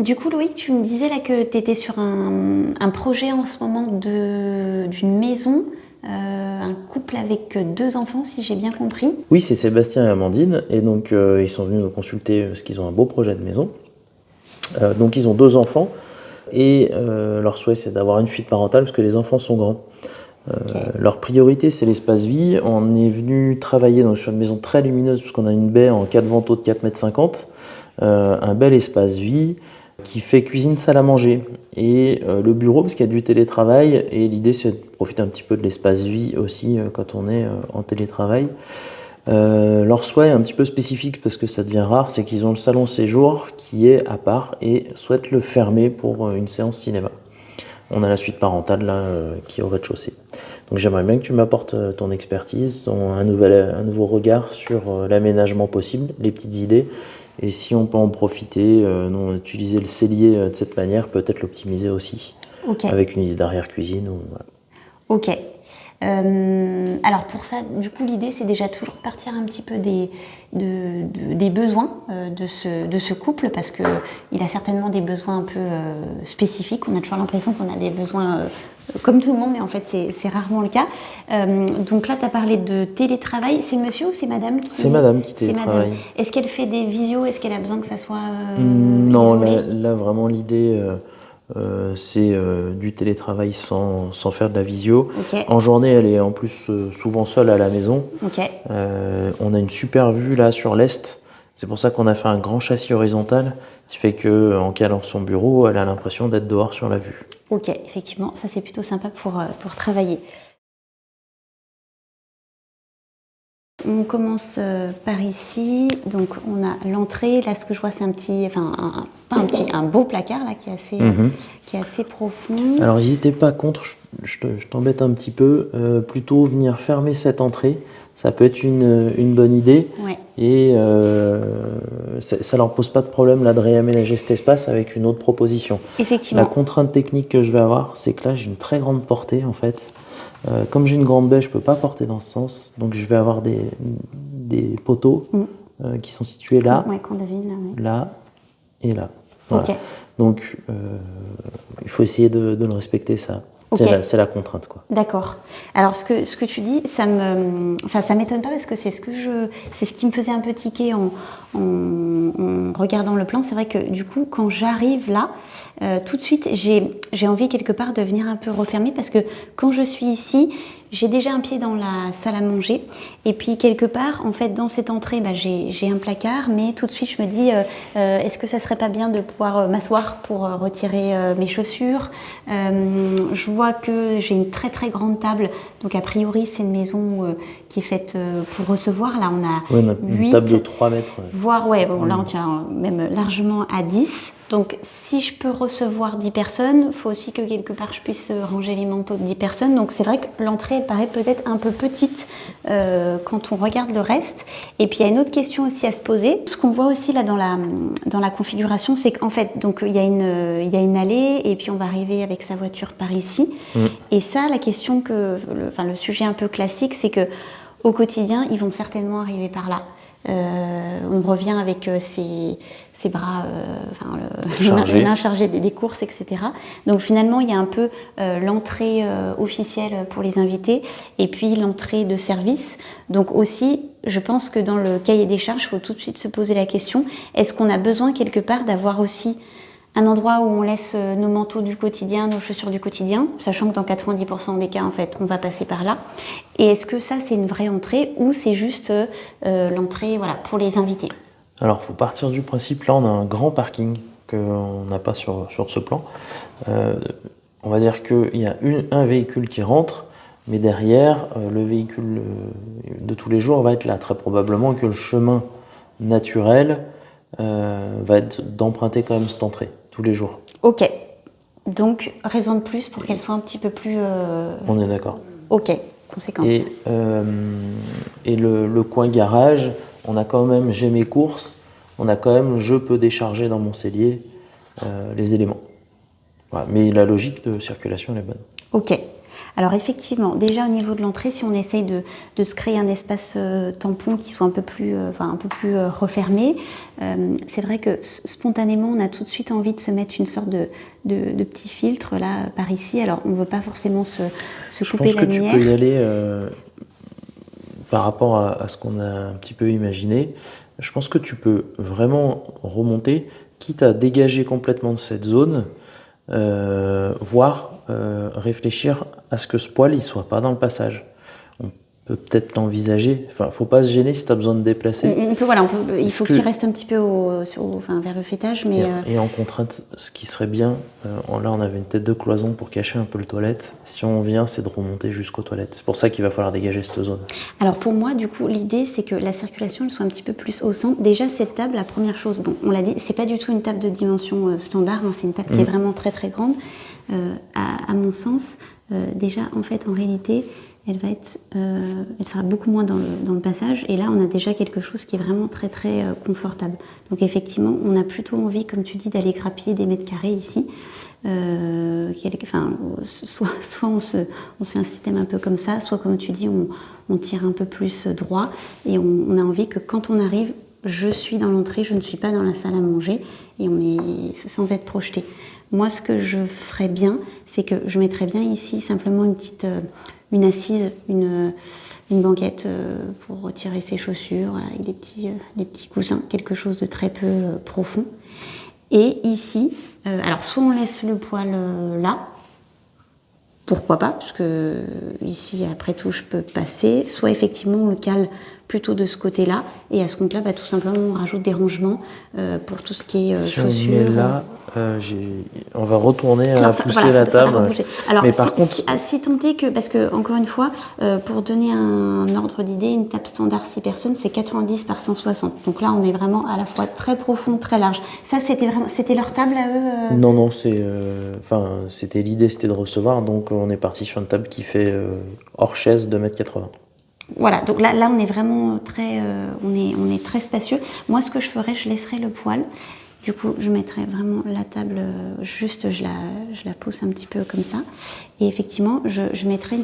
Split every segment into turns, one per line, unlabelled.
Du coup, Loïc, tu me disais là que tu étais sur un projet en ce moment d'une maison, un couple avec 2 enfants, si j'ai bien compris.
Oui, c'est Sébastien et Amandine, et donc ils sont venus nous consulter parce qu'ils ont un beau projet de maison. Donc ils ont 2 enfants, et leur souhait c'est d'avoir une suite parentale parce que les enfants sont grands.
Ok.
Leur priorité c'est l'espace vie. On est venu travailler donc, sur une maison très lumineuse puisqu'on a une baie en 4 vantaux de 4,50 m, un bel espace vie qui fait cuisine, salle à manger, et le bureau parce qu'il y a du télétravail, et l'idée c'est de profiter un petit peu de l'espace vie aussi quand on est en télétravail. Leur souhait est un petit peu spécifique parce que ça devient rare, c'est qu'ils ont le salon séjour qui est à part et souhaitent le fermer pour une séance cinéma. On a la suite parentale là qui est au rez-de-chaussée. Donc j'aimerais bien que tu m'apportes ton expertise, un nouveau regard sur l'aménagement possible, les petites idées, et si on peut en profiter, non, utiliser le cellier de cette manière, peut-être l'optimiser aussi,
Ok.
avec une idée d'arrière-cuisine. Voilà.
Ok. Alors pour ça, du coup, l'idée, c'est déjà toujours de partir un petit peu des besoins de ce couple, parce qu'il a certainement des besoins un peu spécifiques. On a toujours l'impression qu'on a des besoins comme tout le monde, mais en fait, c'est rarement le cas. Donc là, tu as parlé de télétravail. C'est monsieur ou c'est madame qui...
C'est madame qui
C'est madame.
télétravaille.
Est-ce qu'elle fait des visios? Est-ce qu'elle a besoin que ça soit
Non,
isolé?
là, vraiment l'idée c'est du télétravail sans faire de la visio.
Ok.
En journée, elle est en plus souvent seule à la maison.
Ok.
On a une super vue là sur l'est. C'est pour ça qu'on a fait un grand châssis horizontal, ce qui fait qu'en calant son bureau, elle a l'impression d'être dehors sur la vue.
Ok, effectivement, ça c'est plutôt sympa pour travailler. On commence par ici, donc on a l'entrée. Là, ce que je vois, c'est un petit, enfin, pas un petit, un beau placard là qui est assez profond.
Alors n'hésitez pas contre, je t'embête un petit peu, plutôt venir fermer cette entrée, ça peut être une bonne idée.
Ouais.
Et ça leur pose pas de problème là de réaménager cet espace avec une autre proposition.
Effectivement.
La contrainte technique que je vais avoir, c'est que là j'ai une très grande portée en fait. Comme j'ai une grande baie, je peux pas porter dans ce sens, donc je vais avoir des poteaux qui sont situés là,
Ouais, qu'on devine là. Ouais.
là et là. Voilà.
Ok.
Donc il faut essayer de le respecter, ça.
Ok.
C'est la contrainte, quoi.
D'accord. Alors ce que tu dis, ça m'étonne pas parce que c'est ce qui me faisait un peu tiquer en regardant le plan. C'est vrai que du coup, quand j'arrive là, tout de suite, j'ai envie quelque part de venir un peu refermer parce que quand je suis ici, j'ai déjà un pied dans la salle à manger et puis quelque part, en fait, dans cette entrée, j'ai un placard, mais tout de suite, je me dis, est-ce que ça serait pas bien de pouvoir m'asseoir pour retirer mes chaussures? Je vois que j'ai une très très grande table, donc a priori, c'est une maison qui est faite pour recevoir. Là, on a
Ouais, une
8,
table de 3 mètres.
voire, ouais, bon, là, on tient même largement à 10. Donc, si je peux recevoir 10 personnes, il faut aussi que quelque part je puisse ranger les manteaux de 10 personnes. Donc, c'est vrai que l'entrée paraît peut-être un peu petite quand on regarde le reste. Et puis, il y a une autre question aussi à se poser. Ce qu'on voit aussi là dans la configuration, c'est qu'en fait, donc, il y a une allée et puis on va arriver avec sa voiture par ici. Et ça, la question le sujet un peu classique, c'est que au quotidien, ils vont certainement arriver par là. On revient avec ses bras, les mains chargées des courses, etc. Donc finalement, il y a un peu l'entrée officielle pour les invités et puis l'entrée de service. Donc aussi, je pense que dans le cahier des charges, il faut tout de suite se poser la question, est-ce qu'on a besoin quelque part d'avoir aussi un endroit où on laisse nos manteaux du quotidien, nos chaussures du quotidien, sachant que dans 90% des cas, en fait, on va passer par là. Et est-ce que ça, c'est une vraie entrée ou c'est juste l'entrée pour les invités?
Alors, il faut partir du principe, là, on a un grand parking qu'on n'a pas sur ce plan. On va dire qu'il y a un véhicule qui rentre, mais derrière, le véhicule de tous les jours va être là. Très probablement que le chemin naturel va être d'emprunter quand même cette entrée, tous les jours.
Ok. Donc, raison de plus pour qu'elle soit un petit peu plus...
On est d'accord.
Ok, conséquence.
Et le coin garage, on a quand même, j'ai mes courses, on a quand même, je peux décharger dans mon cellier les éléments. Voilà. Mais la logique de circulation, elle est bonne.
Ok. Alors effectivement, déjà au niveau de l'entrée, si on essaye de se créer un espace tampon qui soit un peu plus refermé, c'est vrai que spontanément, on a tout de suite envie de se mettre une sorte de petit filtre là par ici. Alors on ne veut pas forcément se couper la lumière.
Je pense que tu peux y aller par rapport à ce qu'on a un petit peu imaginé. Je pense que tu peux vraiment remonter, quitte à dégager complètement de cette zone, voire réfléchir à ce que ce poil ne soit pas dans le passage. On peut peut-être l'envisager. Enfin, faut pas se gêner si tu as besoin de déplacer.
Il faut qu'il reste un petit peu vers le fêtage. Mais
et en contrainte, ce qui serait bien, là on avait une tête de cloison pour cacher un peu le toilette. Si on vient, c'est de remonter jusqu'aux toilettes. C'est pour ça qu'il va falloir dégager cette zone.
Alors pour moi, du coup, l'idée c'est que la circulation elle soit un petit peu plus au centre. Déjà cette table, la première chose, bon, on l'a dit, c'est pas du tout une table de dimension standard, hein, c'est une table qui est vraiment très très grande. À mon sens, déjà en fait en réalité, elle sera beaucoup moins dans le passage. Et là, on a déjà quelque chose qui est vraiment très très confortable. Donc effectivement, on a plutôt envie, comme tu dis, d'aller grappiller des mètres carrés ici. Soit on se fait un système un peu comme ça, soit comme tu dis, on tire un peu plus droit. Et on a envie que quand on arrive, je suis dans l'entrée, je ne suis pas dans la salle à manger. Et on est sans être projeté. Moi, ce que je ferais bien, c'est que je mettrais bien ici simplement une assise, une banquette pour retirer ses chaussures, voilà, avec des petits coussins, quelque chose de très peu profond. Et ici, alors soit on laisse le poil là, pourquoi pas, parce que ici, après tout, je peux passer, soit effectivement on le cale plutôt de ce côté-là, et à ce compte-là, tout simplement, on rajoute des rangements pour tout ce qui est chaussures.
Si on met là, on va retourner à pousser la table.
Alors, mais par contre, si tant est que, parce que encore une fois, pour donner un ordre d'idée, une table standard 6 personnes, c'est 90 par 160. Donc là, on est vraiment à la fois très profond, très large. Ça, c'était leur table à eux
Non, c'était l'idée, c'était de recevoir. Donc on est parti sur une table qui fait hors chaise 2,80 m.
Voilà, donc là on est vraiment très, on est très spacieux. Moi, ce que je ferais, je laisserais le poil. Du coup, je mettrais vraiment la table, juste, je la pousse un petit peu comme ça. Et effectivement, je mettrais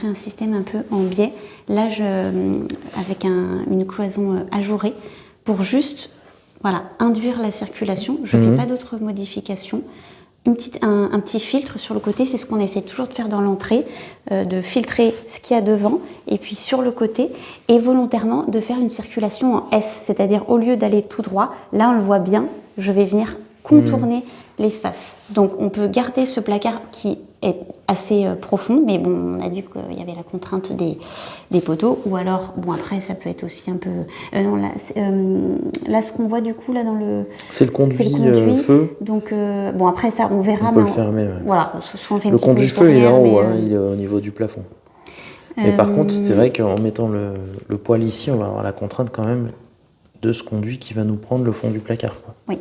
un système un peu en biais. Là, avec une cloison ajourée pour juste, induire la circulation. Je ne fais pas d'autres modifications. Un petit filtre sur le côté, c'est ce qu'on essaie toujours de faire dans l'entrée, de filtrer ce qu'il y a devant, et puis sur le côté, et volontairement de faire une circulation en S, c'est-à-dire au lieu d'aller tout droit, là on le voit bien, je vais venir contourner l'espace. Donc on peut garder ce placard qui est assez profond, mais bon, on a dit qu'il y avait la contrainte des poteaux, ou alors, bon après ça peut être aussi un peu... là ce qu'on voit du coup là dans le...
C'est le conduit feu.
Donc bon après ça on verra.
On peut le fermer. Ouais.
Voilà, soit on fait
le conduit feu il est en haut, il est au niveau du plafond. Mais par contre c'est vrai qu'en mettant le poil ici, on va avoir la contrainte quand même de ce conduit qui va nous prendre le fond du placard, quoi.
Oui.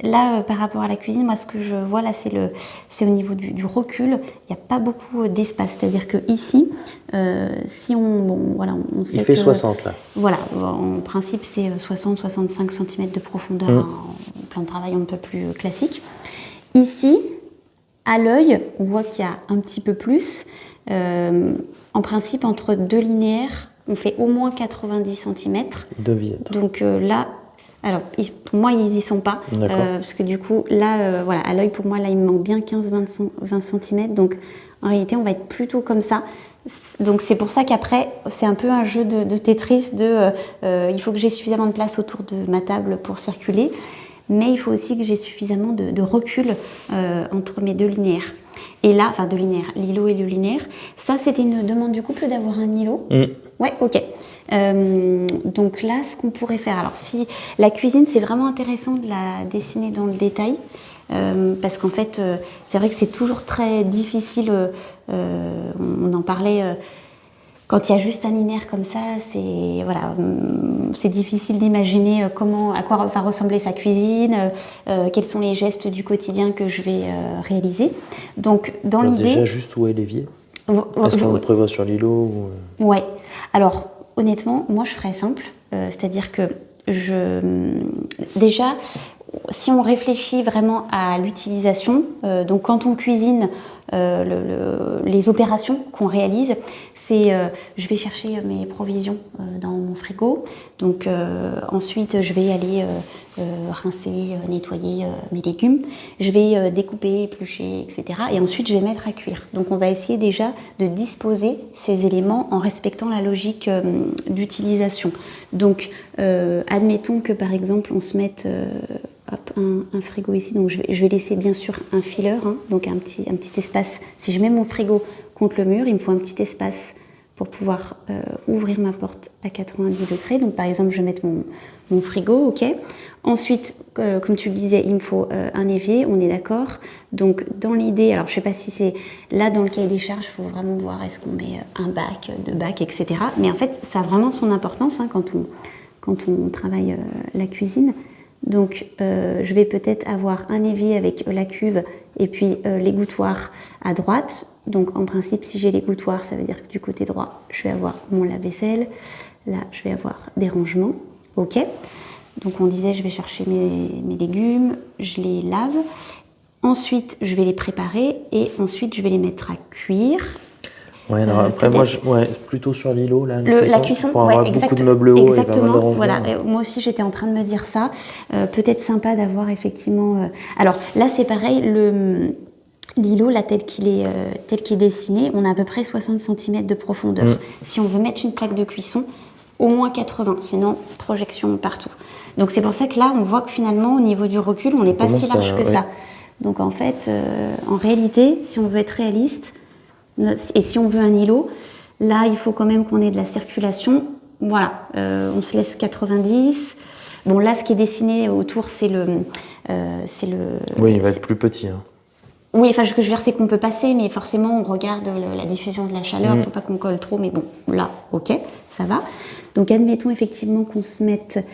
Là, par rapport à la cuisine, moi, ce que je vois là, c'est au niveau du recul. Il n'y a pas beaucoup d'espace. C'est-à-dire que ici, si on sait
il fait 60 là.
Voilà, en principe, c'est 60-65 cm de profondeur en plan de travail un peu plus classique. Ici, à l'œil, on voit qu'il y a un petit peu plus. En principe, entre deux linéaires, on fait au moins 90 cm.
De vitre.
Donc là... Alors, pour moi, ils n'y sont pas. Parce que du coup, là, à l'œil, pour moi, là, il me manque bien 15-20 cm. Donc, en réalité, on va être plutôt comme ça. Donc, c'est pour ça qu'après, c'est un peu un jeu de Tetris. Il faut que j'ai suffisamment de place autour de ma table pour circuler. Mais il faut aussi que j'ai suffisamment de recul entre mes deux linéaires. Et là, enfin, deux linéaires, l'îlot et le linéaire. Ça, c'était une demande du couple d'avoir un îlot. Ouais, ok. Donc là, ce qu'on pourrait faire, alors si la cuisine, c'est vraiment intéressant de la dessiner dans le détail, parce qu'en fait, c'est vrai que c'est toujours très difficile, on en parlait, quand il y a juste un linéaire comme ça, c'est difficile d'imaginer à quoi va ressembler sa cuisine, quels sont les gestes du quotidien que je vais réaliser. Donc dans l'idée...
Déjà, juste où est l'évier ? Est-ce qu'on le prévoit sur l'îlot ou...
Ouais, alors... Honnêtement, moi je ferais simple, c'est-à-dire que déjà, si on réfléchit vraiment à l'utilisation, donc quand on cuisine, les opérations qu'on réalise, c'est je vais chercher mes provisions dans mon frigo. Donc ensuite, je vais aller rincer, nettoyer mes légumes. Je vais découper, éplucher, etc. Et ensuite, je vais mettre à cuire. Donc on va essayer déjà de disposer ces éléments en respectant la logique d'utilisation. Donc admettons que par exemple, on se mette un frigo ici, donc je vais laisser bien sûr un filler, hein, donc un petit espace. Si je mets mon frigo contre le mur, il me faut un petit espace pour pouvoir ouvrir ma porte à 90 degrés. Donc par exemple, je vais mettre mon frigo, ok. Ensuite, comme tu le disais, il me faut un évier, on est d'accord. Donc dans l'idée, alors je sais pas si c'est là dans le cahier des charges, il faut vraiment voir est-ce qu'on met un bac, deux bacs, etc. Mais en fait, ça a vraiment son importance hein, quand on travaille la cuisine. Donc je vais peut-être avoir un évier avec la cuve et puis l'égouttoir à droite. Donc en principe, si j'ai l'égouttoir, ça veut dire que du côté droit, je vais avoir mon lave-vaisselle. Là, je vais avoir des rangements. Ok. Donc on disait, je vais chercher mes légumes, je les lave. Ensuite, je vais les préparer et ensuite, je vais les mettre à cuire.
Ouais, alors après, moi, plutôt sur l'îlot, là,
la cuisson,
pour avoir beaucoup de meubles hauts et pas mal de rangements.
Voilà. Moi aussi, j'étais en train de me dire ça. Peut-être sympa d'avoir effectivement... Alors là, c'est pareil, l'îlot, là, tel qu'il est dessiné, on a à peu près 60 cm de profondeur. Si on veut mettre une plaque de cuisson, au moins 80, sinon projection partout. Donc c'est pour ça que là, on voit que finalement, au niveau du recul, on n'est pas si large que ça. Donc en fait, en réalité, si on veut être réaliste, et si on veut un îlot, là, il faut quand même qu'on ait de la circulation. Voilà, on se laisse 90. Bon, là, ce qui est dessiné autour, c'est le...
Oui, il va être plus petit. Hein.
Oui, enfin, ce que je veux dire, c'est qu'on peut passer, mais forcément, on regarde la diffusion de la chaleur. Il ne faut pas qu'on colle trop, mais bon, là, ok, ça va. Donc, admettons effectivement qu'on se mette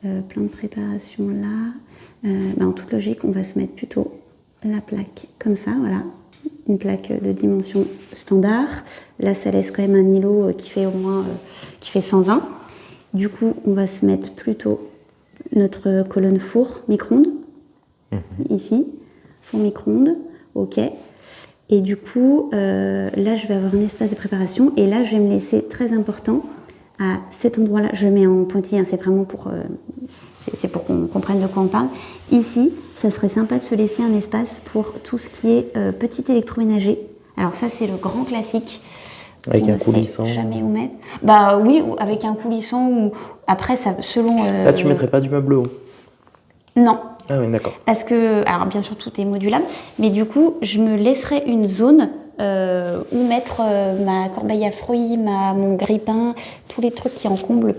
plein de préparations là. En toute logique, on va se mettre plutôt la plaque comme ça, voilà. Une plaque de dimension standard. Là, ça laisse quand même un îlot qui fait au moins qui fait 120. Du coup, on va se mettre plutôt notre colonne four micro-ondes. Ici, four micro-ondes, ok. Et du coup, là, je vais avoir un espace de préparation. Et là, je vais me laisser, très important, à cet endroit-là. Je le mets en pointillé, hein, c'est vraiment pour... c'est pour qu'on comprenne de quoi on parle. Ici, ça serait sympa de se laisser un espace pour tout ce qui est petit électroménager. Alors ça, c'est le grand classique.
Avec un coulisson.
Jamais où mettre. Bah oui, avec un coulisson ou après ça selon.
Là, tu mettrais pas du meuble haut.
Non.
Ah oui, d'accord.
Parce que, alors bien sûr, tout est modulable, mais du coup, je me laisserai une zone où mettre ma corbeille à fruits, mon grille-pain, tous les trucs qui encombrent le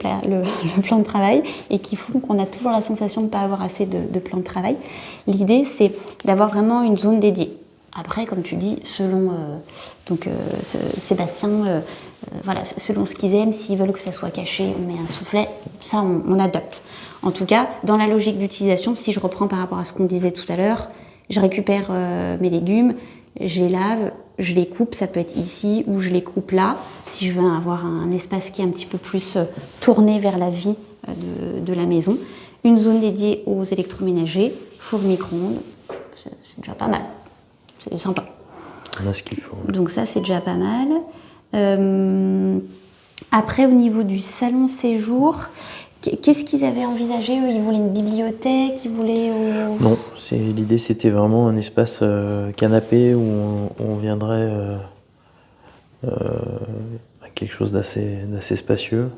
plan de travail et qui font qu'on a toujours la sensation de ne pas avoir assez de plan de travail. L'idée, c'est d'avoir vraiment une zone dédiée. Après, comme tu dis, selon Sébastien, voilà, selon ce qu'ils aiment, s'ils veulent que ça soit caché, on met un soufflet, ça on adopte. En tout cas, dans la logique d'utilisation, si je reprends par rapport à ce qu'on disait tout à l'heure, je récupère mes légumes, je les lave, je les coupe, ça peut être ici ou je les coupe là, si je veux avoir un espace qui est un petit peu plus tourné vers la vie de la maison. Une zone dédiée aux électroménagers, four micro-ondes, c'est déjà pas mal. C'est sympa.
On a ce qu'il faut.
Donc ça, c'est déjà pas mal. Après, au niveau du salon séjour, qu'est-ce qu'ils avaient envisagé? Eux, ils voulaient une bibliothèque, ils voulaient...
Non, l'idée, c'était vraiment un espace canapé où on viendrait à quelque chose d'assez spacieux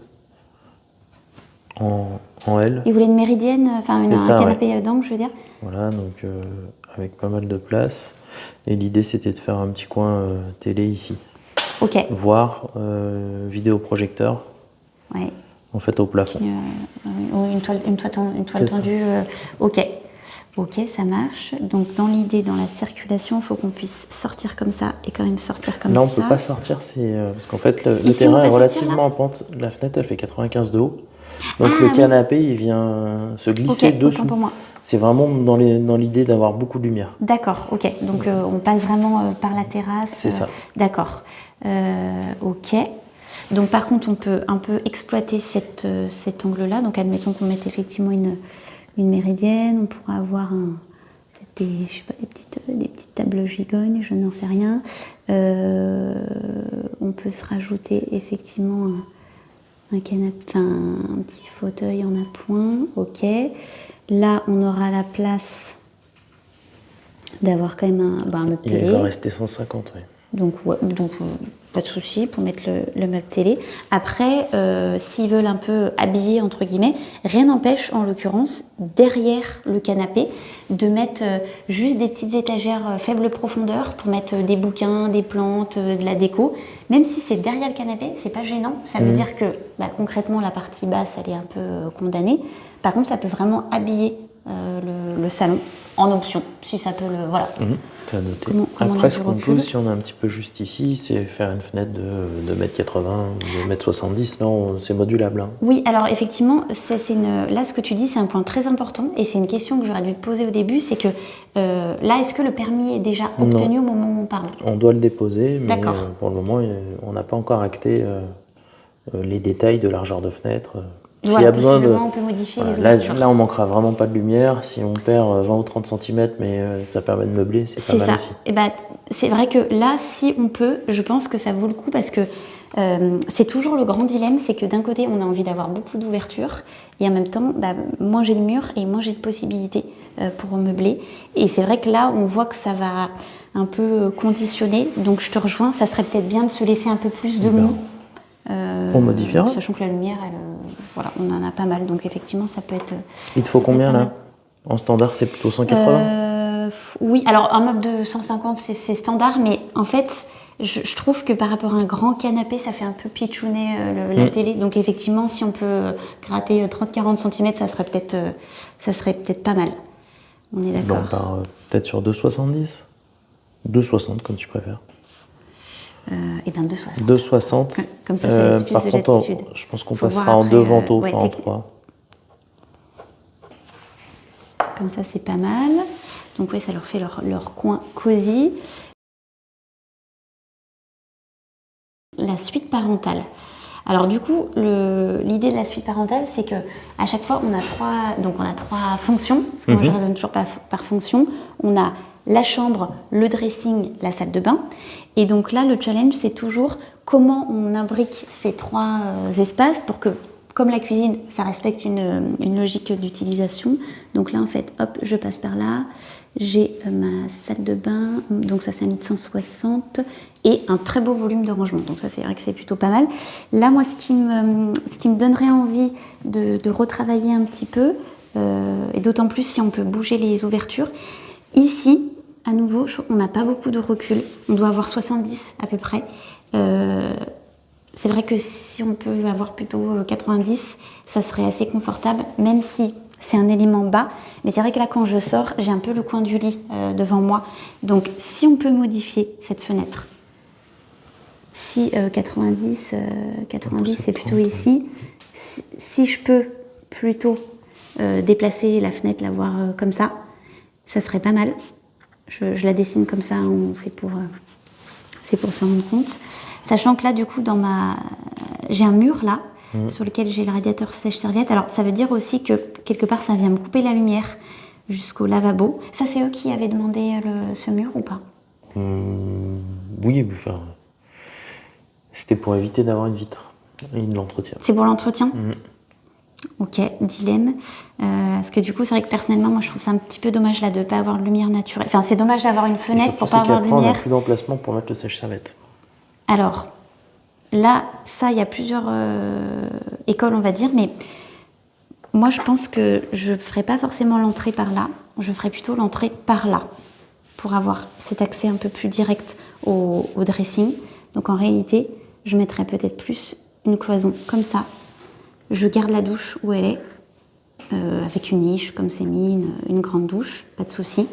en L.
Ils voulaient une méridienne, enfin un canapé d'angle, je veux dire.
Voilà, donc avec pas mal de place. Et l'idée, c'était de faire un petit coin télé ici.
Ok.
Voire vidéoprojecteur.
Ouais.
En fait, au plafond.
Une toile tendue. Ok, ça marche. Donc dans l'idée, dans la circulation, il faut qu'on puisse sortir comme ça et quand même sortir comme ça.
Là, on ne peut pas sortir, parce qu'en fait, le terrain est relativement en pente. La fenêtre, elle fait 95 de haut. Donc le canapé, il vient se glisser dessous.
Autant pour moi.
C'est vraiment dans l'idée d'avoir beaucoup de lumière.
D'accord, ok. Donc on passe vraiment par la terrasse.
C'est ça.
D'accord. Ok. Donc par contre, on peut un peu exploiter cet angle-là. Donc admettons qu'on mette effectivement une méridienne, on pourra avoir peut-être des, je sais pas, des petites tables gigognes, je n'en sais rien. On peut se rajouter effectivement un canapé, un petit fauteuil en appoint, ok. Là, on aura la place d'avoir quand même un meuble télé.
Il va rester 150, oui.
Donc pas de souci pour mettre le meuble télé. Après, s'ils veulent un peu habiller, entre guillemets, rien n'empêche, en l'occurrence, derrière le canapé, de mettre juste des petites étagères faible profondeur pour mettre des bouquins, des plantes, de la déco. Même si c'est derrière le canapé, c'est pas gênant. Ça veut dire que concrètement, la partie basse, elle est un peu condamnée. Par contre, ça peut vraiment habiller le salon en option, si ça peut le... Voilà.
C'est à noter.
Comment
Après, ce qu'on peut, si on est un petit peu juste ici, c'est faire une fenêtre de 2,80 m ou 2,70 m. Non, c'est modulable. Hein.
Oui, alors effectivement, là, ce que tu dis, c'est un point très important et c'est une question que j'aurais dû te poser au début, c'est que là, est-ce que le permis est déjà obtenu au moment où on parle?
On doit le déposer, mais pour le moment, on n'a pas encore acté les détails de largeur de fenêtre.
S'il y a besoin on peut modifier les ouvertures.
Là, on manquera vraiment pas de lumière. Si on perd 20 ou 30 cm, mais ça permet de meubler, c'est pas mal aussi.
Et c'est vrai que là, si on peut, je pense que ça vaut le coup parce que c'est toujours le grand dilemme, c'est que d'un côté, on a envie d'avoir beaucoup d'ouvertures et en même temps, moins j'ai de murs et moins j'ai de possibilités pour meubler. Et c'est vrai que là, on voit que ça va un peu conditionner. Donc, je te rejoins, ça serait peut-être bien de se laisser un peu plus de mou.
On modifiera.
Sachant que la lumière, voilà, on en a pas mal, donc effectivement, ça peut être.
Il te faut combien là? En standard, c'est plutôt 180?
Oui, alors un meuble de 150, c'est standard, mais en fait, je trouve que par rapport à un grand canapé, ça fait un peu pitchouner la télé. Donc effectivement, si on peut gratter 30-40 cm, ça serait peut-être pas mal. On est d'accord.
On part peut-être sur 2,70? 2,60 comme tu préfères.
Et bien 2,60.
2,60.
Comme ça laisse plus
par
de
contre,
latitude.
je pense qu'on passera en 2 vantaux, pas en 3.
Comme ça, c'est pas mal. Donc oui, ça leur fait leur coin cosy. La suite parentale. Alors du coup, l'idée de la suite parentale, c'est que à chaque fois, on a trois fonctions, parce que moi je raisonne toujours par fonction. On a la chambre, le dressing, la salle de bain. Et donc là, le challenge, c'est toujours comment on imbrique ces 3 espaces pour que, comme la cuisine, ça respecte une logique d'utilisation. Donc là, en fait, hop, je passe par là. J'ai ma salle de bain, donc ça c'est un lit de 160 et un très beau volume de rangement. Donc ça c'est vrai que c'est plutôt pas mal. Là moi ce qui me donnerait envie de retravailler un petit peu, et d'autant plus si on peut bouger les ouvertures. Ici, à nouveau, on n'a pas beaucoup de recul. On doit avoir 70 à peu près. C'est vrai que si on peut avoir plutôt 90, ça serait assez confortable, même si c'est un élément bas. Mais c'est vrai que là, quand je sors, j'ai un peu le coin du lit devant moi. Donc, si on peut modifier cette fenêtre, si 90 c'est plutôt ici. Si je peux plutôt déplacer la fenêtre, la voir comme ça serait pas mal. Je la dessine comme ça, c'est pour se rendre compte. Sachant que là, du coup, j'ai un mur là, sur lequel j'ai le radiateur sèche-serviette. Alors, ça veut dire aussi que, quelque part, ça vient me couper la lumière jusqu'au lavabo. Ça, c'est eux qui avaient demandé ce mur ou pas?
Oui, enfin, c'était pour éviter d'avoir une vitre. Ils l'entretiennent.
C'est pour l'entretien? Ok, dilemme. Parce que du coup, c'est vrai que personnellement, moi, je trouve ça un petit peu dommage là de ne pas avoir de lumière naturelle. Enfin, c'est dommage d'avoir une fenêtre pour pas avoir de lumière.
On n'a plus d'emplacement pour mettre le sèche-serviette.
Alors, là, ça, il y a plusieurs écoles, on va dire, mais moi, je pense que je ne ferai pas forcément l'entrée par là. Je ferai plutôt l'entrée par là pour avoir cet accès un peu plus direct au dressing. Donc, en réalité, je mettrai peut-être plus une cloison comme ça. Je garde la douche où elle est, avec une niche, comme c'est mis, une grande douche, pas de souci.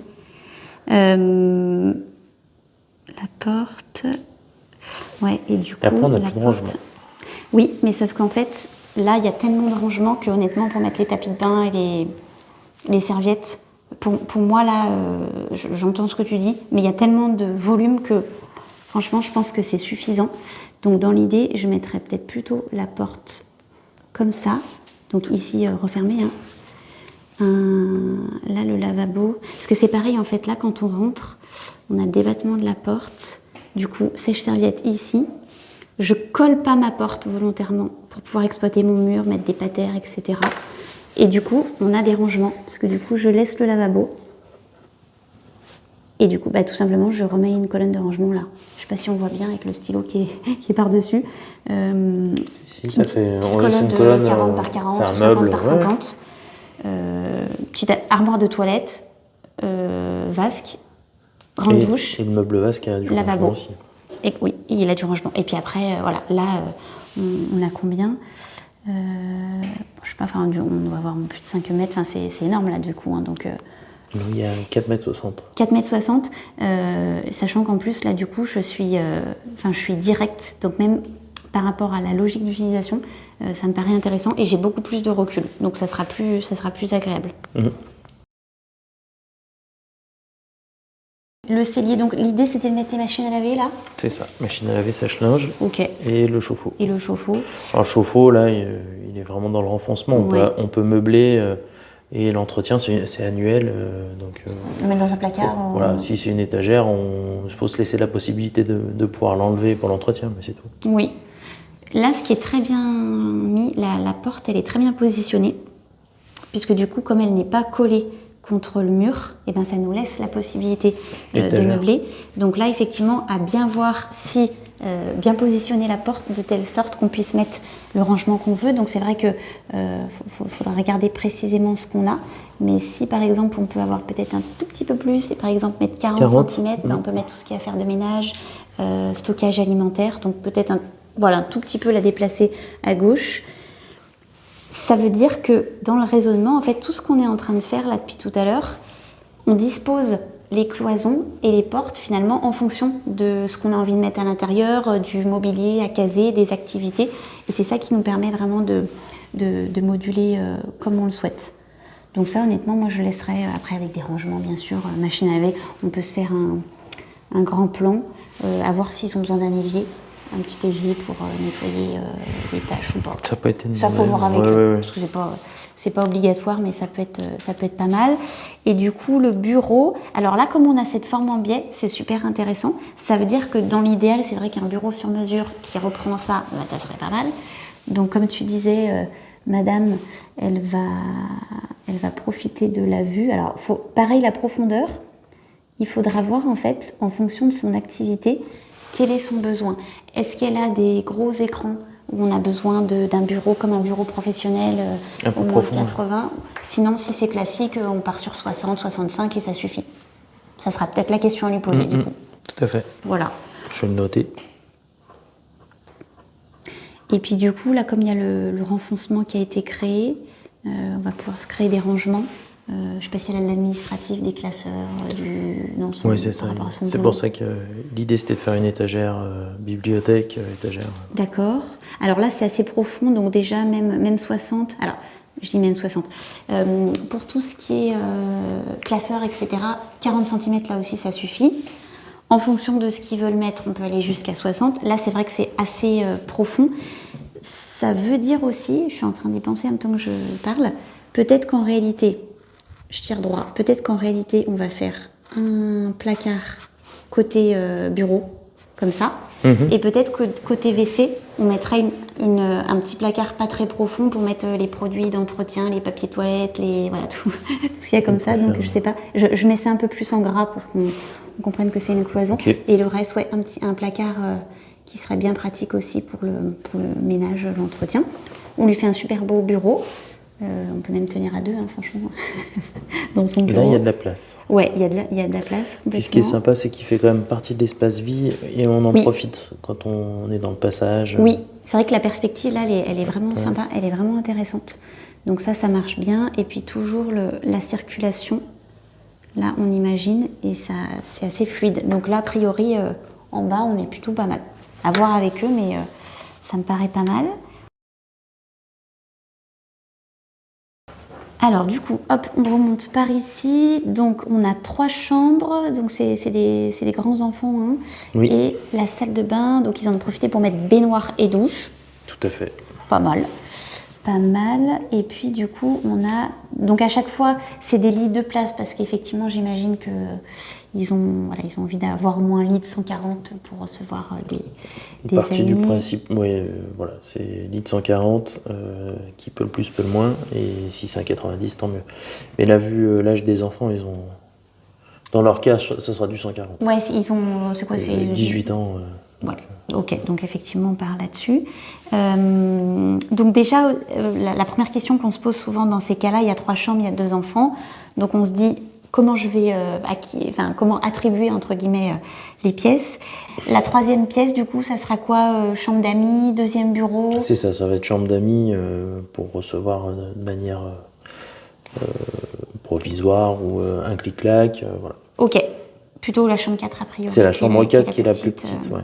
La porte... Ouais, et du coup,
après, on a plus de rangement.
Oui, mais sauf qu'en fait, là, il y a tellement de rangement que honnêtement, pour mettre les tapis de bain et les serviettes, pour moi, là, j'entends ce que tu dis, mais il y a tellement de volume que, franchement, je pense que c'est suffisant. Donc, dans l'idée, je mettrais peut-être plutôt la porte comme ça. Donc, ici, refermée, hein. lavabo. Parce que c'est pareil, en fait, là, quand on rentre, on a le débattement de la porte. Du coup, sèche-serviette ici. Je colle pas ma porte volontairement pour pouvoir exploiter mon mur, mettre des patères, etc. Et du coup, on a des rangements. Parce que du coup, je laisse le lavabo. Et du coup, tout simplement, je remets une colonne de rangement là. Je sais pas si on voit bien avec le stylo qui est par-dessus.
Si, ça fait
Colonne
une colonne,
de 40 par 40,
c'est un
50
meuble,
par
ouais.
50. Petite armoire de toilette, vasque, grande douche.
Et le meuble vasque a du
lavabo
rangement aussi.
Et oui, il a du rangement. Et puis après, voilà, là, on a combien je sais pas, on doit avoir plus de 5 mètres, c'est énorme là du coup. Donc,
Nous, il y a 4,60 m.
4,60 m, sachant qu'en plus, là, du coup, je suis directe. Donc, même par rapport à la logique d'utilisation, ça me paraît intéressant et j'ai beaucoup plus de recul. Donc, ça sera plus agréable. Le cellier, donc l'idée, c'était de mettre les machines à laver là.
C'est ça, machine à laver, sèche-linge et le chauffe-eau.
Et le chauffe-eau.
Alors, le chauffe-eau, là, il est vraiment dans le renfoncement. On peut meubler. Et l'entretien, c'est annuel.
On met dans un placard.
Voilà, si c'est une étagère, il faut se laisser la possibilité de pouvoir l'enlever pour l'entretien, mais c'est tout.
Oui. Là, ce qui est très bien mis, la porte, elle est très bien positionnée, puisque du coup, comme elle n'est pas collée contre le mur, ça nous laisse la possibilité de meubler. Donc là, effectivement, à bien voir si bien positionner la porte de telle sorte qu'on puisse mettre le rangement qu'on veut. Donc c'est vrai que faudra regarder précisément ce qu'on a. Mais si par exemple on peut avoir peut-être un tout petit peu plus et par exemple mettre 40 cm, on peut mettre tout ce qui est affaire de ménage, stockage alimentaire. Donc peut-être un tout petit peu la déplacer à gauche. Ça veut dire que dans le raisonnement, en fait, tout ce qu'on est en train de faire là depuis tout à l'heure, on dispose les cloisons et les portes finalement en fonction de ce qu'on a envie de mettre à l'intérieur, du mobilier à caser, des activités. Et c'est ça qui nous permet vraiment de moduler comme on le souhaite. Donc ça, honnêtement, moi je laisserai après avec des rangements, bien sûr, machine à laver. On peut se faire un grand plan, à voir s'ils ont besoin d'un évier. Un petit évier pour nettoyer les taches ou pas.
Ça peut être
ça faut voir avec eux, parce que c'est pas obligatoire, mais ça peut être pas mal. Et du coup, le bureau, alors là, comme on a cette forme en biais, c'est super intéressant. Ça veut dire que dans l'idéal, c'est vrai qu'un bureau sur mesure qui reprend ça, ça serait pas mal. Donc, comme tu disais, madame, elle va profiter de la vue. Alors, pareil, la profondeur, il faudra voir en fait, en fonction de son activité, quel est son besoin. Est-ce qu'elle a des gros écrans où on a besoin d'un bureau comme un bureau professionnel au moins 80 ? Sinon, si c'est classique, on part sur 60, 65 et ça suffit. Ça sera peut-être la question à lui poser du coup.
Tout à fait.
Voilà.
Je vais le noter.
Et puis du coup, là, comme il y a le renfoncement qui a été créé, on va pouvoir se créer des rangements. Je ne sais pas s'il y a de l'administratif, des classeurs,
Oui, c'est ça. C'est pour ça que l'idée c'était de faire une étagère bibliothèque, étagère.
D'accord. Alors là, c'est assez profond, donc déjà même 60. Alors, je dis même 60. Pour tout ce qui est classeur, etc., 40 cm là aussi, ça suffit. En fonction de ce qu'ils veulent mettre, on peut aller jusqu'à 60. Là, c'est vrai que c'est assez profond. Ça veut dire aussi, je suis en train d'y penser en même temps que je parle, peut-être qu'en réalité, je tire droit, peut-être qu'en réalité, on va faire un placard côté bureau, comme ça. Et peut-être que côté WC, on mettra un petit placard pas très profond pour mettre les produits d'entretien, les papiers toilettes, tout ce qu'il y a comme ça. Donc je sais pas, je mets ça un peu plus en gras pour qu'on comprenne que c'est une cloison.
Okay.
Et le reste, un placard qui serait bien pratique aussi pour le ménage, l'entretien. On lui fait un super beau bureau. On peut même tenir à deux, franchement, dans son bureau.
Là, il y a de la place.
Ouais, il y a de la place, complètement.
Puis ce qui est sympa, c'est qu'il fait quand même partie de l'espace vie et on en profite quand on est dans le passage.
Oui, c'est vrai que la perspective, là, elle est vraiment sympa, elle est vraiment intéressante. Donc ça marche bien. Et puis toujours la circulation, là, on imagine, et ça, c'est assez fluide. Donc là, a priori, en bas, on est plutôt pas mal. À voir avec eux, mais ça me paraît pas mal. Alors du coup, hop, on remonte par ici. Donc on a 3 chambres, donc c'est des grands enfants. Hein.
Oui.
Et la salle de bain, donc ils en ont profité pour mettre baignoire et douche.
Tout à fait.
Pas mal. pas mal. Et puis du coup, on a... Donc à chaque fois, c'est des lits de place parce qu'effectivement, j'imagine que ils ont envie d'avoir au moins un lit de 140 pour recevoir des
Partie du
amis.
principe, voilà, c'est lit de 140, qui peut le plus, peut le moins, et si c'est un 90, tant mieux. Mais là, vu l'âge des enfants, ils ont... Dans leur cas, ça sera du 140.
Ouais, ils ont... C'est quoi, c'est
18 ans.
Voilà. Ok, donc effectivement, on part là-dessus. Donc déjà, la première question qu'on se pose souvent dans ces cas-là, il y a 3 chambres, il y a 2 enfants. Donc on se dit, comment je vais comment attribuer, entre guillemets, les pièces. La 3e pièce, du coup, ça sera quoi? Chambre d'amis, 2e bureau?
C'est ça, ça va être chambre d'amis pour recevoir de manière provisoire ou un clic-clac, voilà.
Ok, plutôt la chambre 4 a priori.
C'est la chambre 4 qui est la plus
petite,
petite, ouais.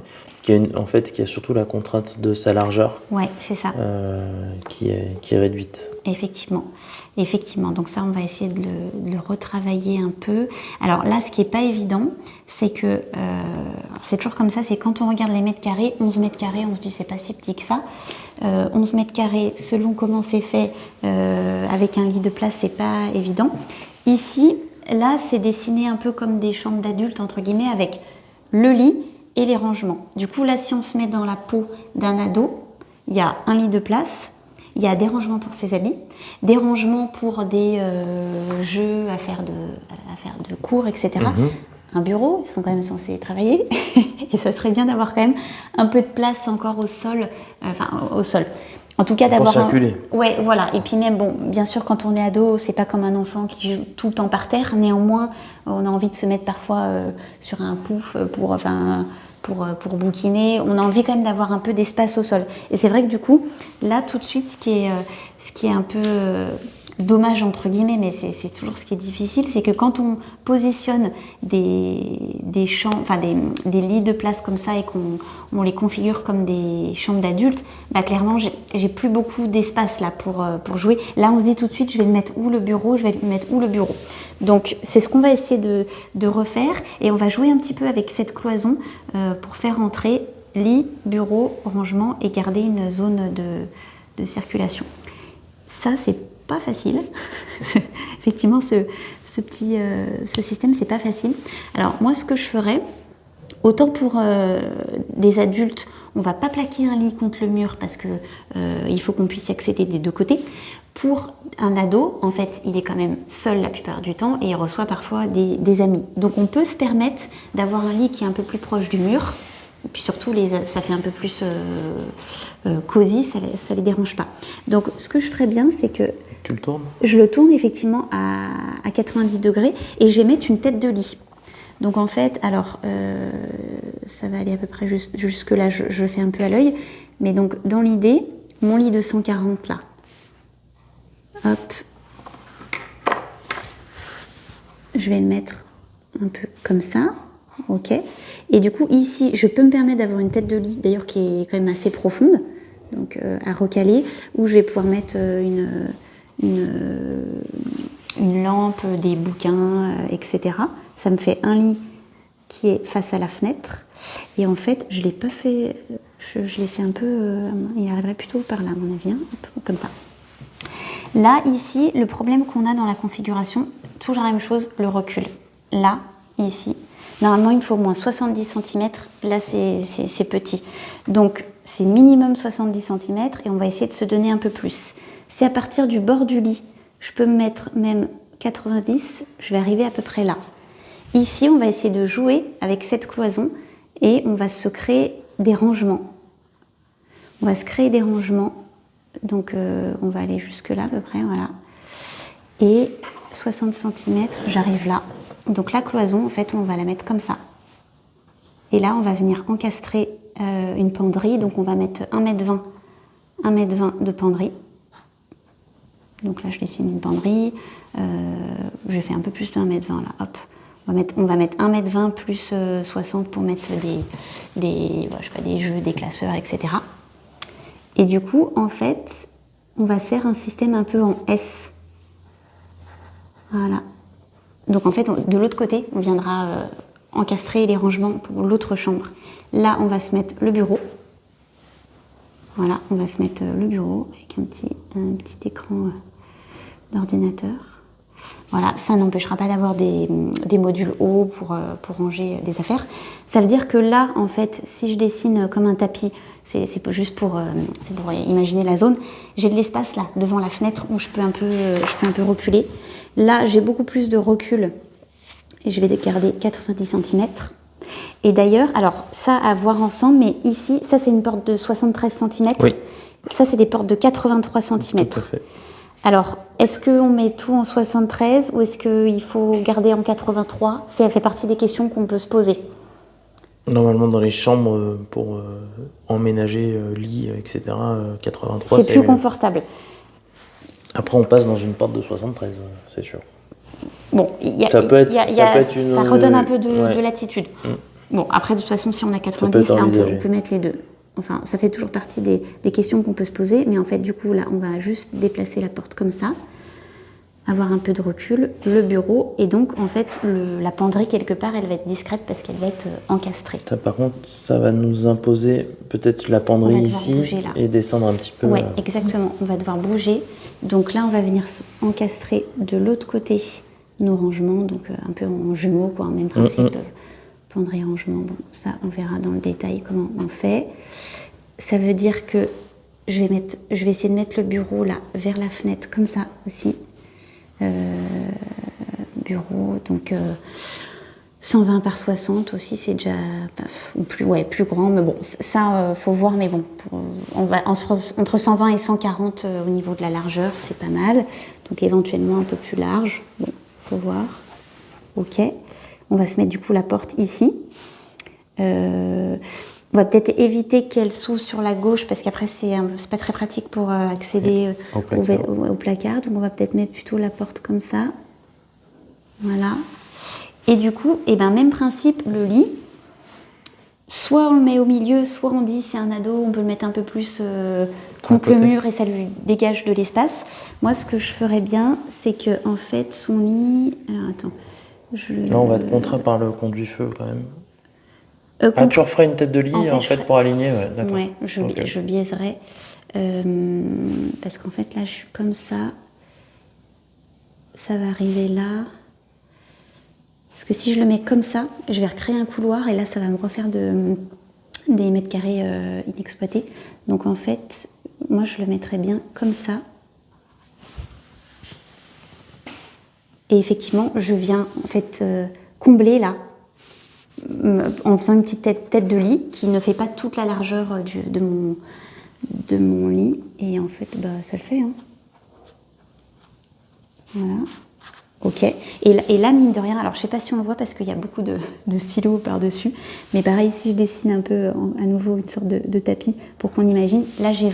Qui a surtout la contrainte de sa largeur.
Ouais, c'est ça.
Qui est réduite.
Effectivement. Donc ça, on va essayer de le retravailler un peu. Alors là, ce qui n'est pas évident, c'est que c'est toujours comme ça, c'est quand on regarde les mètres carrés, 11 mètres carrés, on se dit c'est pas si petit que ça. 11 mètres carrés, selon comment c'est fait, avec un lit de place, c'est pas évident. Ici, là, c'est dessiné un peu comme des chambres d'adultes, entre guillemets, avec le lit et les rangements. Du coup, là, si on se met dans la peau d'un ado, il y a un lit de place, il y a des rangements pour ses habits, des rangements pour des jeux à faire de cours, etc. Un bureau, ils sont quand même censés travailler. Et ça serait bien d'avoir quand même un peu de place encore au sol. En tout cas, d'avoir
circuler.
Ouais, voilà. Et puis même, bon, bien sûr, quand on est ado, c'est pas comme un enfant qui joue tout le temps par terre. Néanmoins, on a envie de se mettre parfois sur un pouf pour bouquiner. On a envie quand même d'avoir un peu d'espace au sol. Et c'est vrai que du coup, là, tout de suite, ce qui est un peu dommage, entre guillemets, mais c'est toujours ce qui est difficile, c'est que quand on positionne des lits de place comme ça et qu'on les configure comme des chambres d'adultes, bah clairement, j'ai plus beaucoup d'espace là pour jouer. Là, on se dit tout de suite, je vais le mettre où le bureau, Donc, c'est ce qu'on va essayer de refaire et on va jouer un petit peu avec cette cloison pour faire entrer lit, bureau, rangement et garder une zone de circulation. Ça, c'est pas facile. Effectivement, ce système, c'est pas facile. Alors, moi, ce que je ferais, autant pour des adultes, on va pas plaquer un lit contre le mur parce que il faut qu'on puisse y accéder des 2 côtés. Pour un ado, en fait, il est quand même seul la plupart du temps et il reçoit parfois des amis. Donc, on peut se permettre d'avoir un lit qui est un peu plus proche du mur. Et puis surtout, ça fait un peu plus cosy, ça les dérange pas. Donc, ce que je ferais bien, c'est que
tu le tournes ?
Je le tourne effectivement à 90 degrés et je vais mettre une tête de lit. Donc en fait, alors, ça va aller à peu près jusque là, je le fais un peu à l'œil. Mais donc, dans l'idée, mon lit de 140 là, hop, je vais le mettre un peu comme ça, ok. Et du coup, ici, je peux me permettre d'avoir une tête de lit, d'ailleurs, qui est quand même assez profonde, donc à recaler, où je vais pouvoir mettre une lampe, des bouquins, etc. Ça me fait un lit qui est face à la fenêtre. Et en fait, je ne l'ai pas fait, je l'ai fait un peu, il arriverait plutôt par là, à mon avis, hein, comme ça. Là, ici, le problème qu'on a dans la configuration, toujours la même chose, le recul. Là, ici, normalement, il me faut au moins 70 cm. Là, c'est petit. Donc, c'est minimum 70 cm et on va essayer de se donner un peu plus. Si à partir du bord du lit, je peux me mettre même 90, je vais arriver à peu près là. Ici, on va essayer de jouer avec cette cloison et on va se créer des rangements. On va se créer des rangements. Donc, on va aller jusque là à peu près, voilà. Et 60 cm, j'arrive là. Donc, la cloison, en fait, on va la mettre comme ça. Et là, on va venir encastrer une penderie. Donc, on va mettre 1,20 m de penderie. Donc là, je dessine une penderie. J'ai fait un peu plus de 1,20 m là. Hop. On va mettre 1,20 m plus 60 pour mettre des jeux, des classeurs, etc. Et du coup, en fait, on va faire un système un peu en S. Voilà. Donc en fait, de l'autre côté, on viendra encastrer les rangements pour l'autre chambre. Là, on va se mettre le bureau. Voilà, on va se mettre le bureau avec un petit écran d'ordinateur. Voilà, ça n'empêchera pas d'avoir des modules hauts pour ranger des affaires. Ça veut dire que là, en fait, si je dessine comme un tapis, c'est juste pour imaginer la zone, j'ai de l'espace là, devant la fenêtre, où je peux un peu reculer. Là, j'ai beaucoup plus de recul et je vais garder 90 cm. Et d'ailleurs, alors ça à voir ensemble, mais ici, ça c'est une porte de 73 cm.
Oui.
Ça c'est des portes de 83 cm.
Tout à fait.
Alors, est-ce qu'on met tout en 73 ou est-ce qu'il faut garder en 83? Ça fait partie des questions qu'on peut se poser.
Normalement, dans les chambres, pour emménager lit, etc., 83,
C'est plus confortable.
Après, on passe dans une porte de 73, c'est sûr.
Bon, ça redonne un peu de latitude. Bon, après, de toute façon, si on a 90, là, on peut mettre les deux. Enfin, ça fait toujours partie des questions qu'on peut se poser, mais en fait, du coup, là, on va juste déplacer la porte comme ça, avoir un peu de recul, le bureau, et donc, en fait, la penderie, quelque part, elle va être discrète parce qu'elle va être encastrée.
Ça, par contre, ça va nous imposer peut-être la penderie ici
bouger, là.
Et descendre un petit peu.
Oui, exactement. On va devoir bouger. Donc là, on va venir encastrer de l'autre côté nos rangements, donc un peu en jumeaux, quoi, en même principe. Penderie, rangement, bon, ça, on verra dans le détail comment on fait. Ça veut dire que je vais essayer de mettre le bureau là, vers la fenêtre, comme ça aussi. Bureau, donc 120 par 60 aussi, c'est déjà ou plus grand, mais bon, ça, faut voir, mais bon, on va entre 120 et 140 au niveau de la largeur, c'est pas mal. Donc éventuellement un peu plus large, bon, faut voir. Ok. On va se mettre du coup la porte ici. On va peut-être éviter qu'elle s'ouvre sur la gauche parce qu'après c'est pas très pratique pour accéder au placard. Donc on va peut-être mettre plutôt la porte comme ça. Voilà. Et du coup, même principe, le lit. Soit on le met au milieu, soit on dit c'est un ado, on peut le mettre un peu plus contre le mur et ça lui dégage de l'espace. Moi, ce que je ferais bien, c'est que en fait son lit. Alors attends.
Là, on va être contraint par le conduit-feu quand même. Tu referais une tête de lit en fait pour aligner, ouais, d'accord.
Ouais, je biaiserais. Parce qu'en fait, là, je suis comme ça. Ça va arriver là. Parce que si je le mets comme ça, je vais recréer un couloir et là, ça va me refaire des mètres carrés inexploités. Donc en fait, moi, je le mettrais bien comme ça. Et effectivement, je viens en fait combler là, en faisant une petite tête de lit qui ne fait pas toute la largeur de mon lit. Et en fait, ça le fait. Hein. Voilà. Ok. Et là, mine de rien, alors je sais pas si on le voit parce qu'il y a beaucoup de stylos par-dessus, mais pareil, si je dessine un peu à nouveau une sorte de tapis pour qu'on imagine, là j'ai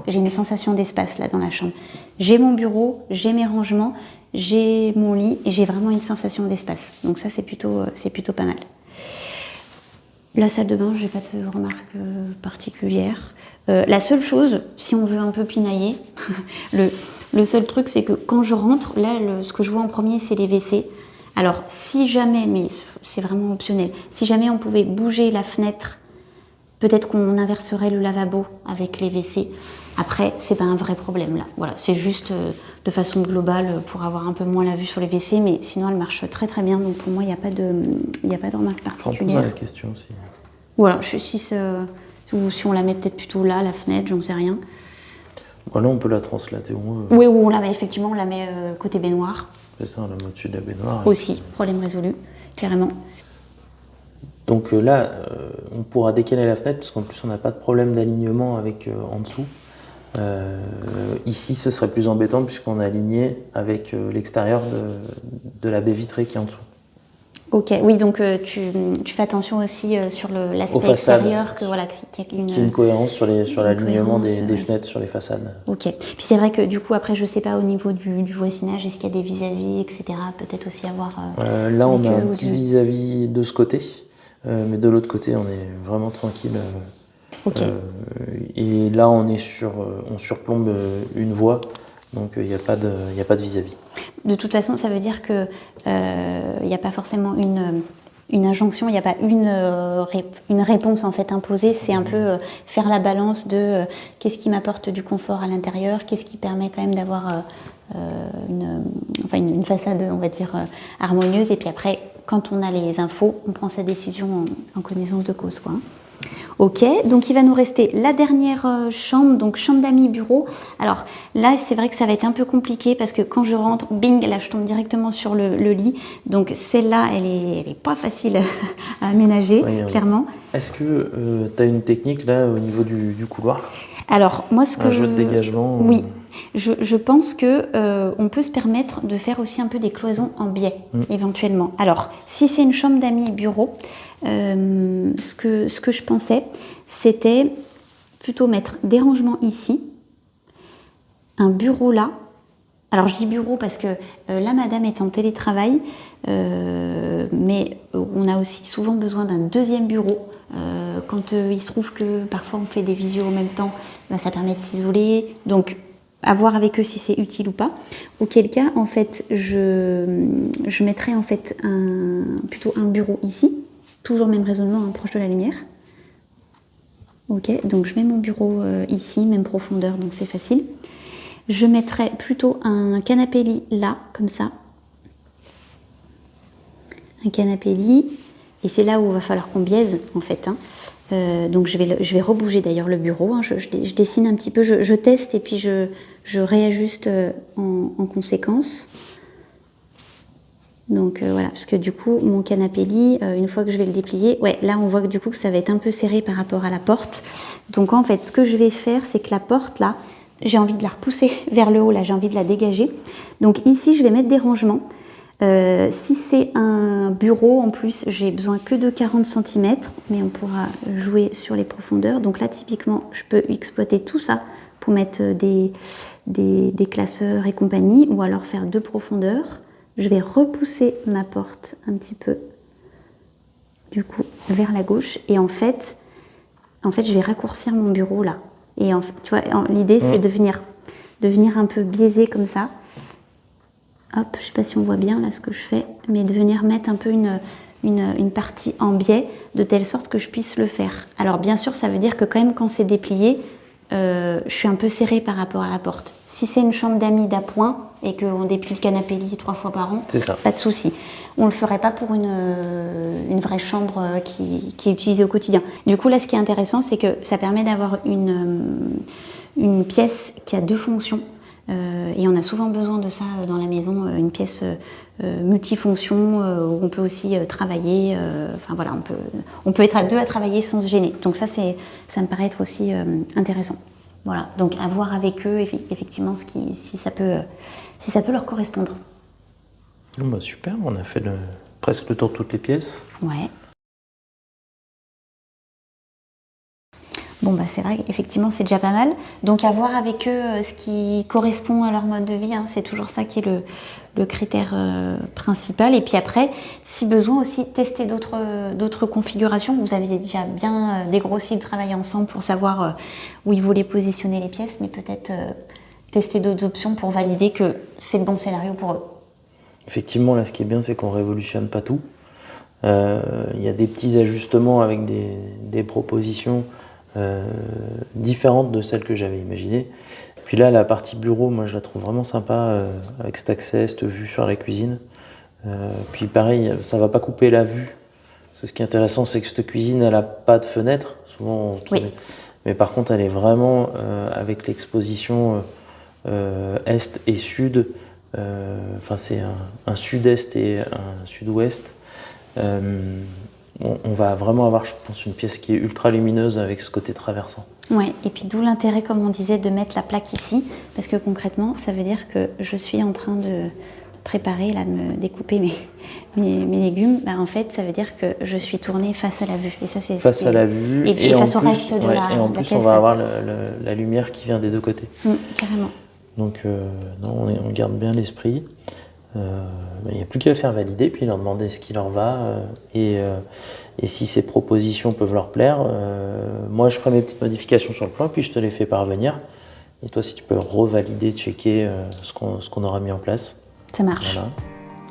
une sensation d'espace là dans la chambre. J'ai mon bureau, j'ai mes rangements, j'ai mon lit et j'ai vraiment une sensation d'espace. Donc ça c'est plutôt pas mal. La salle de bain, j'ai pas de remarques particulières. La seule chose, si on veut un peu pinailler, le seul truc, c'est que quand je rentre, là, ce que je vois en premier, c'est les WC. Alors, si jamais, mais c'est vraiment optionnel, si jamais on pouvait bouger la fenêtre, peut-être qu'on inverserait le lavabo avec les WC. Après, c'est pas un vrai problème, là. Voilà, c'est juste de façon globale pour avoir un peu moins la vue sur les WC, mais sinon, elle marche très très bien. Donc, pour moi, il n'y a pas de remarque particulière.
Je poser la question aussi.
Voilà, ou si on la met peut-être plutôt là, la fenêtre, j'en sais rien.
Là, on peut la translater.
Oui, on la met effectivement, on la met côté baignoire.
C'est ça, on la met au-dessus de la baignoire.
Aussi, problème résolu, carrément.
Donc là, on pourra décaler la fenêtre parce qu'en plus, on n'a pas de problème d'alignement avec en dessous. Ici, ce serait plus embêtant puisqu'on est aligné avec l'extérieur de la baie vitrée qui est en dessous.
Ok, oui, donc tu fais attention aussi sur l'aspect extérieur, qu'il y ait une
cohérence sur l'alignement des fenêtres sur les façades.
Ok, puis c'est vrai que du coup, après, je sais pas, au niveau du voisinage, est-ce qu'il y a des vis-à-vis, etc. Peut-être aussi avoir...
là, on a un petit vis-à-vis de ce côté, mais de l'autre côté, on est vraiment tranquille.
Ok.
Et là, on surplombe une voie, donc il n'y a pas de vis-à-vis.
De toute façon, ça veut dire que il n'y a pas forcément une injonction, il n'y a pas une réponse en fait imposée, c'est un peu faire la balance de qu'est-ce qui m'apporte du confort à l'intérieur, qu'est-ce qui permet quand même d'avoir une façade, on va dire, harmonieuse, et puis après, quand on a les infos, on prend sa décision en connaissance de cause, quoi. Ok, donc il va nous rester la dernière chambre, donc chambre d'amis bureau. Alors là, c'est vrai que ça va être un peu compliqué parce que quand je rentre, bing, là je tombe directement sur le lit. Donc celle-là, elle est pas facile à aménager,
Oui,
clairement.
Est-ce que tu as une technique là au niveau du couloir?
Alors moi,
Un jeu de dégagement?
Oui, je pense que on peut se permettre de faire aussi un peu des cloisons en biais, éventuellement. Alors, si c'est une chambre d'amis bureau, ce que je pensais, c'était plutôt mettre des rangements ici, un bureau là. Alors je dis bureau parce que là madame est en télétravail, mais on a aussi souvent besoin d'un deuxième bureau. Quand il se trouve que parfois on fait des visios en même temps, ben, ça permet de s'isoler. Donc à voir avec eux si c'est utile ou pas. Auquel cas, en fait, je mettrais en fait plutôt un bureau ici, toujours même raisonnement, hein, proche de la lumière. Ok, donc je mets mon bureau ici, même profondeur, donc c'est facile. Je mettrais plutôt un canapé lit là, comme ça. Un canapé lit, et c'est là où il va falloir qu'on biaise en fait, hein. Donc je vais rebouger d'ailleurs le bureau, hein. Je dessine un petit peu, je teste et puis je réajuste en conséquence. Donc voilà, parce que du coup mon canapé lit, une fois que je vais le déplier, ouais, là on voit que du coup que ça va être un peu serré par rapport à la porte. Donc en fait ce que je vais faire, c'est que la porte là, j'ai envie de la repousser vers le haut, là j'ai envie de la dégager. Donc ici je vais mettre des rangements. Si c'est un bureau, en plus, j'ai besoin que de 40 cm, mais on pourra jouer sur les profondeurs. Donc là, typiquement, je peux exploiter tout ça pour mettre des classeurs et compagnie, ou alors faire 2 profondeurs. Je vais repousser ma porte un petit peu, du coup, vers la gauche. Et en fait, je vais raccourcir mon bureau là. Et en fait, tu vois, l'idée, c'est de venir un peu biaisé comme ça. Hop, je ne sais pas si on voit bien là ce que je fais, mais de venir mettre un peu une partie en biais, de telle sorte que je puisse le faire. Alors bien sûr, ça veut dire que quand même quand c'est déplié, je suis un peu serrée par rapport à la porte. Si c'est une chambre d'amis d'appoint et qu'on déplie le canapé lit 3 fois par an, pas de souci. On ne le ferait pas pour une vraie chambre qui est utilisée au quotidien. Du coup là, ce qui est intéressant, c'est que ça permet d'avoir une pièce qui a 2 fonctions. Et on a souvent besoin de ça dans la maison, une pièce multifonction où on peut aussi travailler. Enfin voilà, on peut être à 2 à travailler sans se gêner. Donc ça me paraît être aussi intéressant. Voilà, donc à voir avec eux effectivement si ça peut leur correspondre.
Oh bah super, on a fait presque le tour de toutes les pièces.
Ouais. Bon, bah, c'est vrai qu'effectivement, c'est déjà pas mal. Donc, à voir avec eux ce qui correspond à leur mode de vie, hein. C'est toujours ça qui est le critère principal. Et puis après, si besoin aussi, tester d'autres configurations. Vous aviez déjà bien dégrossi le travail ensemble pour savoir où ils voulaient positionner les pièces, mais peut-être tester d'autres options pour valider que c'est le bon scénario pour eux.
Effectivement, là, ce qui est bien, c'est qu'on révolutionne pas tout. Il y a des petits ajustements avec des propositions différentes de celles que j'avais imaginées. Puis là, la partie bureau, moi je la trouve vraiment sympa avec cet accès, cette vue sur la cuisine. Puis pareil, ça va pas couper la vue. Parce que ce qui est intéressant, c'est que cette cuisine, elle a pas de fenêtre. Souvent, mais par contre, elle est vraiment avec l'exposition est et sud. Enfin, c'est un sud-est et un sud-ouest. On va vraiment avoir, je pense, une pièce qui est ultra lumineuse avec ce côté traversant.
Ouais, et puis d'où l'intérêt, comme on disait, de mettre la plaque ici, parce que concrètement, ça veut dire que je suis en train de préparer, là, de me découper mes légumes. Bah, en fait, ça veut dire que je suis tournée face à la vue. Et ça, c'est
face à la vue
et face au reste de la
Et en plus, on va avoir la lumière qui vient des 2 côtés.
Carrément.
Donc, non, on garde bien l'esprit. Il n'y a plus qu'à faire valider, puis leur demander ce qui leur va et si ces propositions peuvent leur plaire. Moi, je ferai mes petites modifications sur le plan, puis je te les fais parvenir. Et toi, si tu peux revalider, checker ce qu'on aura mis en place.
Ça marche.
Voilà.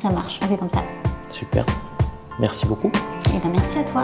Ça marche, on fait comme ça.
Super. Merci beaucoup.
Eh ben, merci à toi.